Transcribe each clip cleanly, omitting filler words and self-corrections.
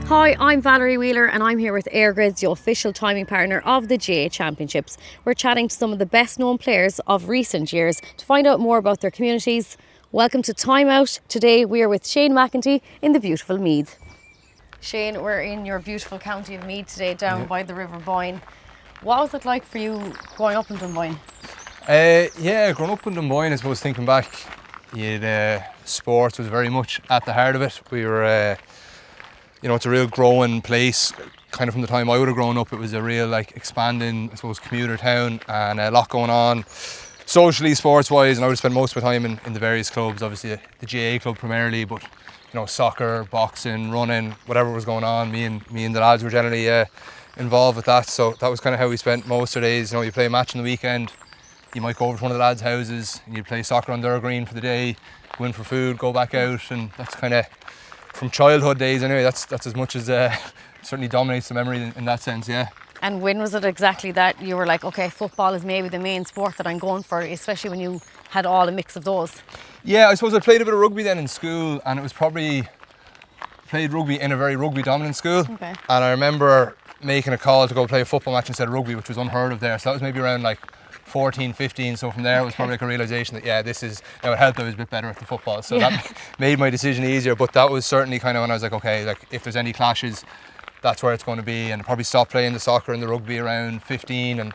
Hi, I'm Valerie Wheeler and I'm here with EirGrid, the official timing partner of the GAA Championships. We're chatting to some of the best known players of recent years to find out more about their communities. Welcome to Time Out. Today we are with Shane McEntee in the beautiful Meath. Shane, we're in your beautiful county of Meath today, down by the River Boyne. What was it like for you growing up in Dunboyne? Growing up in Dunboyne, I suppose thinking back, sports was very much at the heart of it. We were, it's a real growing place. Kind of from the time I would have grown up, it was a real expanding, I suppose, commuter town and a lot going on socially, sports-wise. And I would have spent most of my time in the various clubs, obviously the GAA club primarily, but soccer, boxing, running, whatever was going on. Me and the lads were generally involved with that. So that was kind of how we spent most of the days. You play a match on the weekend, you might go over to one of the lads' houses and you'd play soccer on their green for the day, go in for food, go back out, and that's kind of from childhood days anyway. That's as much as certainly dominates the memory in that sense, yeah. And when was it exactly that you were like, okay, football is maybe the main sport that I'm going for, especially when you had all a mix of those? Yeah, I suppose I played a bit of rugby then in school, and it was probably played rugby in a very rugby dominant school. Okay. And I remember making a call to go play a football match instead of rugby, which was unheard of there. So that was maybe around 14, 15. So from there it was probably a realisation that it helped I was a bit better at the football. So that made my decision easier. But that was certainly kind of when I was like, okay, if there's any clashes, that's where it's going to be. And I probably stopped playing the soccer and the rugby around 15, and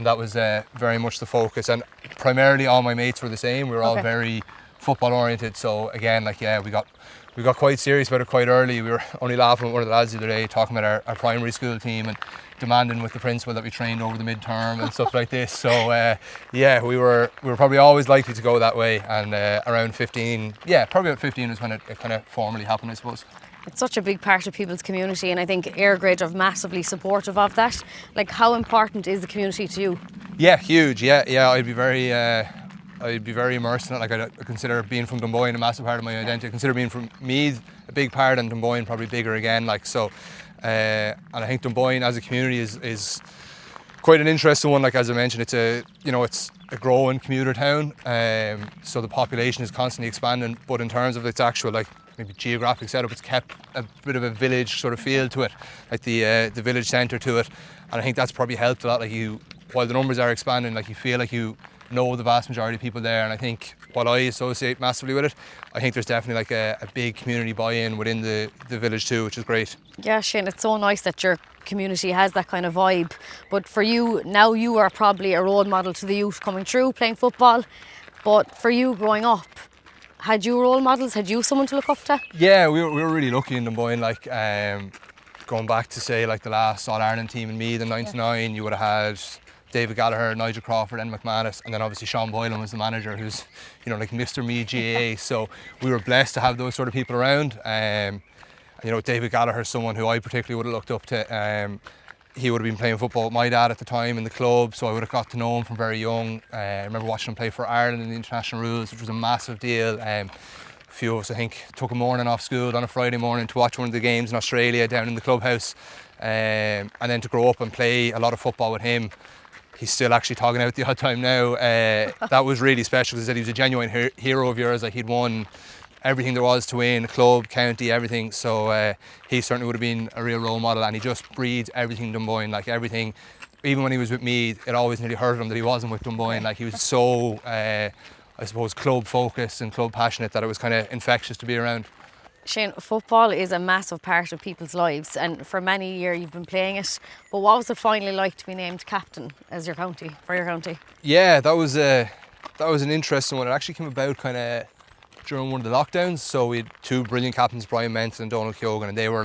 that was very much the focus. And primarily all my mates were the same. We were all very football oriented. So again, we got quite serious about it quite early. We were only laughing with one of the lads the other day, talking about our primary school team and demanding with the principal that we trained over the midterm and stuff like this. So we were probably always likely to go that way. And around 15, probably about 15 is when it kind of formally happened, I suppose. It's such a big part of people's community, and I think EirGrid are massively supportive of that. How important is the community to you? Yeah, huge. Yeah. I'd be very immersed in it. I consider being from Dunboyne a massive part of my identity. I consider being from Meath a big part, and Dunboyne probably bigger again. And I think Dunboyne as a community is quite an interesting one. As I mentioned, it's a growing commuter town. So the population is constantly expanding. But in terms of its actual maybe geographic setup, it's kept a bit of a village sort of feel to it, the village centre to it. And I think that's probably helped a lot. While the numbers are expanding, you feel like you know the vast majority of people there. And I think while I associate massively with it, I think there's definitely a big community buy-in within the village too, which is great. Yeah, Shane, it's so nice that your community has that kind of vibe. But for you, now you are probably a role model to the youth coming through playing football. But for you growing up, had you role models? Had you someone to look up to? Yeah, we were really lucky in Dunboyne. Going back to say the last All-Ireland team in Meath in '99, you would have had David Gallagher, Nigel Crawford, and McManus, and then obviously Sean Boylan was the manager, who's Mr. Meath GAA. So we were blessed to have those sort of people around. David Gallagher is someone who I particularly would have looked up to. He would have been playing football with my dad at the time in the club, so I would have got to know him from very young. I remember watching him play for Ireland in the international rules, which was a massive deal. A few of us, I think, took a morning off school on a Friday morning to watch one of the games in Australia down in the clubhouse, and then to grow up and play a lot of football with him. He's still actually talking out the odd time now. That was really special because he said he was a genuine hero of yours. He'd won everything there was to win, club, county, everything. So he certainly would have been a real role model, and he just breathes everything Dunboyne, everything. Even when he was with me, it always nearly hurt him that he wasn't with Dunboyne. He was so, I suppose, club focused and club passionate that it was kind of infectious to be around. Shane, football is a massive part of people's lives, and for many years you've been playing it. But what was it finally like to be named captain for your county? Yeah, that was an interesting one. It actually came about kind of during one of the lockdowns. So we had two brilliant captains, Brian Menton and Donald Keoghan, and they were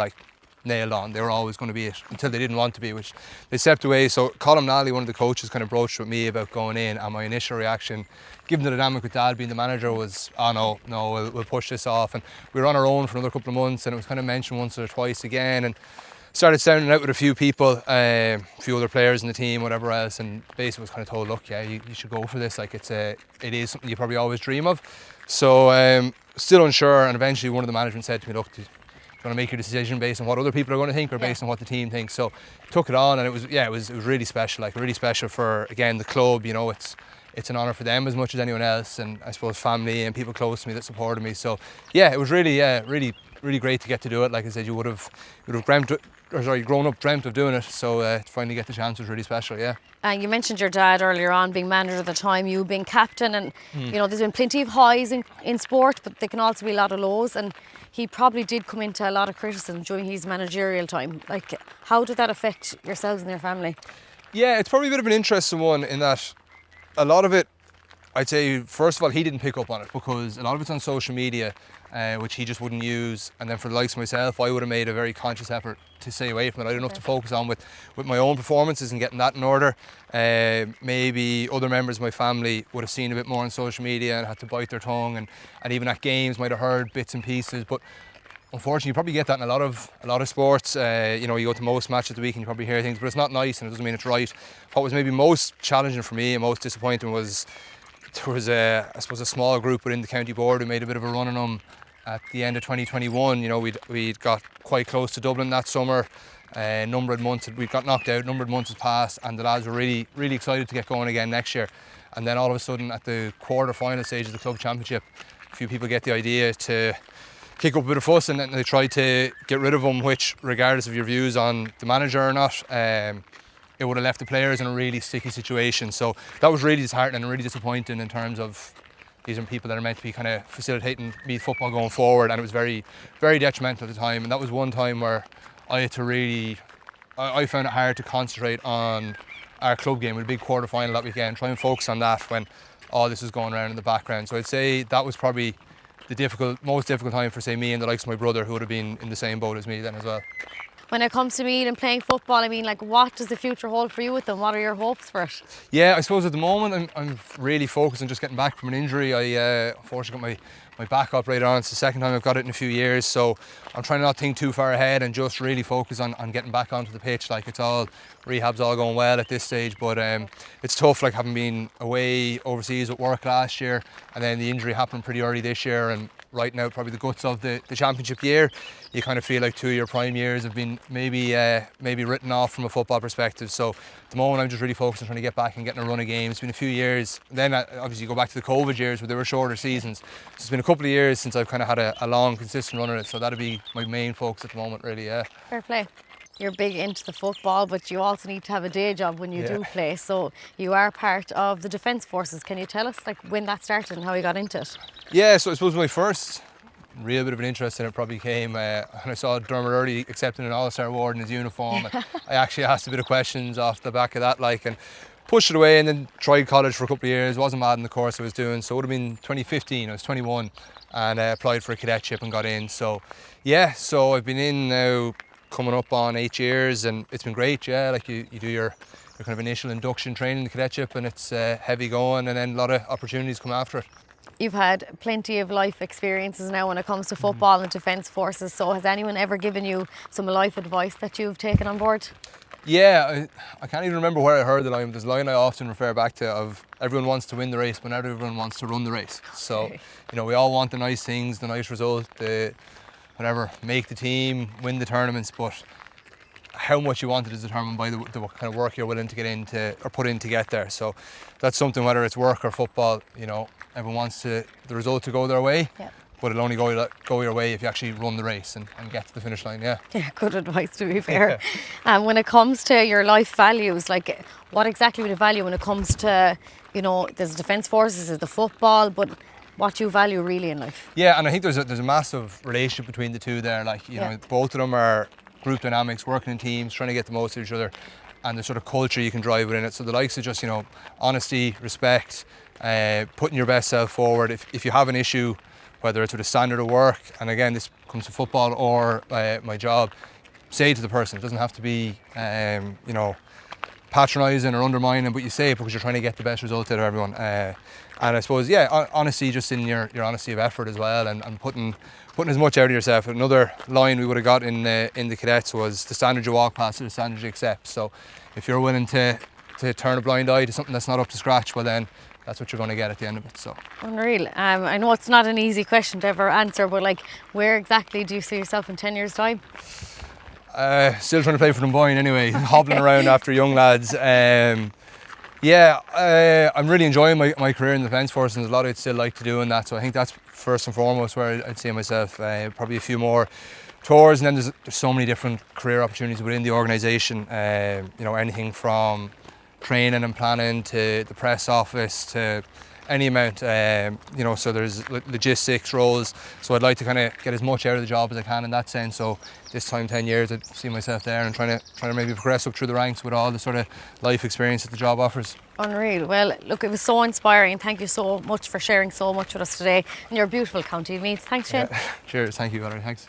nailed on. They were always going to be it until they didn't want to be, which they stepped away. So Colm Nally, one of the coaches, kind of broached with me about going in, and my initial reaction, given the dynamic with Dad being the manager, was, no, we'll push this off. And we were on our own for another couple of months, and it was kind of mentioned once or twice again, and started sounding out with a few people, a few other players in the team, whatever else, and basically was kind of told, look, you should go for this. It is something you probably always dream of. So still unsure, and eventually one of the management said to me, look, do you want to make your decision based on what other people are going to think or based on what the team thinks? So took it on, and it was really special. Really special for, again, the club. It's it's an honour for them as much as anyone else, and I suppose family and people close to me that supported me. So yeah, it was really really great to get to do it. Like I said, you would have grown up dreamt of doing it, so to finally get the chance was really special. Yeah. You mentioned your dad earlier on being manager at the time, you being captain, and you know there's been plenty of highs in sport, but there can also be a lot of lows, and he probably did come into a lot of criticism during his managerial time. Like, how did that affect yourselves and your family? Yeah, it's probably a bit of an interesting one in that a lot of it, I'd say, first of all, he didn't pick up on it because a lot of it's on social media, which he just wouldn't use. And then for the likes of myself, I would have made a very conscious effort to stay away from it. I had enough to focus on with my own performances and getting that in order. Maybe other members of my family would have seen a bit more on social media and had to bite their tongue, and even at games might have heard bits and pieces. But unfortunately, you probably get that in a lot of sports. You go to most matches of the week and you probably hear things, but it's not nice and it doesn't mean it's right. What was maybe most challenging for me and most disappointing was there was I suppose a small group within the county board who made a bit of a run on them at the end of 2021. We'd got quite close to Dublin that summer. Number of months we got knocked out. Number of months has passed, and the lads were really excited to get going again next year. And then all of a sudden, at the quarter-final stage of the club championship, a few people get the idea to kick up a bit of fuss, and then they try to get rid of him, which, regardless of your views on the manager or not, it would have left the players in a really sticky situation. So that was really disheartening and really disappointing in terms of these are people that are meant to be kind of facilitating Meath football going forward, and it was very detrimental at the time. And that was one time where I had to I found it hard to concentrate on our club game with a big quarter final that weekend, try and focus on that when all this was going around in the background. So I'd say that was probably the most difficult time for, say, me and the likes of my brother, who would have been in the same boat as me then as well. When it comes to Meath and playing football, I mean, like, what does the future hold for you with them? What are your hopes for it? Yeah, I suppose at the moment I'm really focused on just getting back from an injury. I unfortunately got my back operated on. It's the second time I've got it in a few years, so I'm trying to not think too far ahead and just really focus on getting back onto the pitch. Like, rehab's all going well at this stage, but it's tough, like, having been away overseas at work last year, and then the injury happened pretty early this year, and right now probably the guts of the championship year. You kind of feel like 2 of your prime years have been maybe written off from a football perspective. So at the moment I'm just really focused on trying to get back and getting a run of games. It's been a few years. Then obviously you go back to the COVID years where they were shorter seasons. So it's been a couple of years since I've kind of had a long, consistent run of it. So that'll be my main focus at the moment, really. Yeah. Fair play. You're big into the football, but you also need to have a day job when you do play. So you are part of the Defence Forces. Can you tell us, like, when that started and how you got into it? Yeah, so I suppose my first real bit of an interest in it probably came when I saw Dermot Early accepting an All-Star award in his uniform. I actually asked a bit of questions off the back of that, and pushed it away, and then tried college for a couple of years. Wasn't mad in the course I was doing, so it would have been 2015. I was 21 and applied for a cadetship and got in. So yeah, so I've been in now coming up on 8 years, and it's been great. Yeah, like you do your kind of initial induction training in the cadetship, and it's heavy going, and then a lot of opportunities come after it. You've had plenty of life experiences now when it comes to football and Defence Forces, so has anyone ever given you some life advice that you've taken on board? Yeah, I can't even remember where I heard the line, but there's a line I often refer back to of everyone wants to win the race, but not everyone wants to run the race. So, we all want the nice things, the nice result, the whatever, make the team, win the tournaments, but how much you want it is determined by the kind of work you're willing to get into or put in to get there. So that's something, whether it's work or football, everyone wants the result to go their way, but it'll only go your way if you actually run the race and get to the finish line. Yeah, good advice, to be fair. And when it comes to your life values, like, what exactly would you value when it comes to, there's Defence Forces, there's the football, but what you value really in life? Yeah, and I think there's a massive relationship between the two there. Like, both of them are group dynamics, working in teams, trying to get the most of each other, and the sort of culture you can drive within it. So the likes of just, honesty, respect, putting your best self forward. If you have an issue, whether it's with a standard of work, and again, this comes to football or my job, say it to the person. It doesn't have to be, patronising or undermining, but you say it because you're trying to get the best result out of everyone. And I suppose, honesty just in your honesty of effort as well, and putting as much out of yourself. Another line we would have got in the cadets was the standard you walk past or the standard you accept. So if you're willing to turn a blind eye to something that's not up to scratch, well then that's what you're going to get at the end of it. So unreal. I know it's not an easy question to ever answer, but like, where exactly do you see yourself in 10 years' time? Still trying to play for Dunboyne anyway, hobbling around after young lads. Yeah, I'm really enjoying my career in the defence force, and there's a lot I'd still like to do in that. So I think that's first and foremost where I'd see myself. Probably a few more tours, and then there's so many different career opportunities within the organisation. Anything from training and planning to the press office to any amount. So there's logistics roles. So I'd like to kind of get as much out of the job as I can in that sense. So this time, 10 years, I'd see myself there and trying to maybe progress up through the ranks with all the sort of life experience that the job offers. Unreal. Well, look, it was so inspiring. Thank you so much for sharing so much with us today in your beautiful county of Meath. Thanks, Shane. Cheers. Thank you, Valerie. Thanks.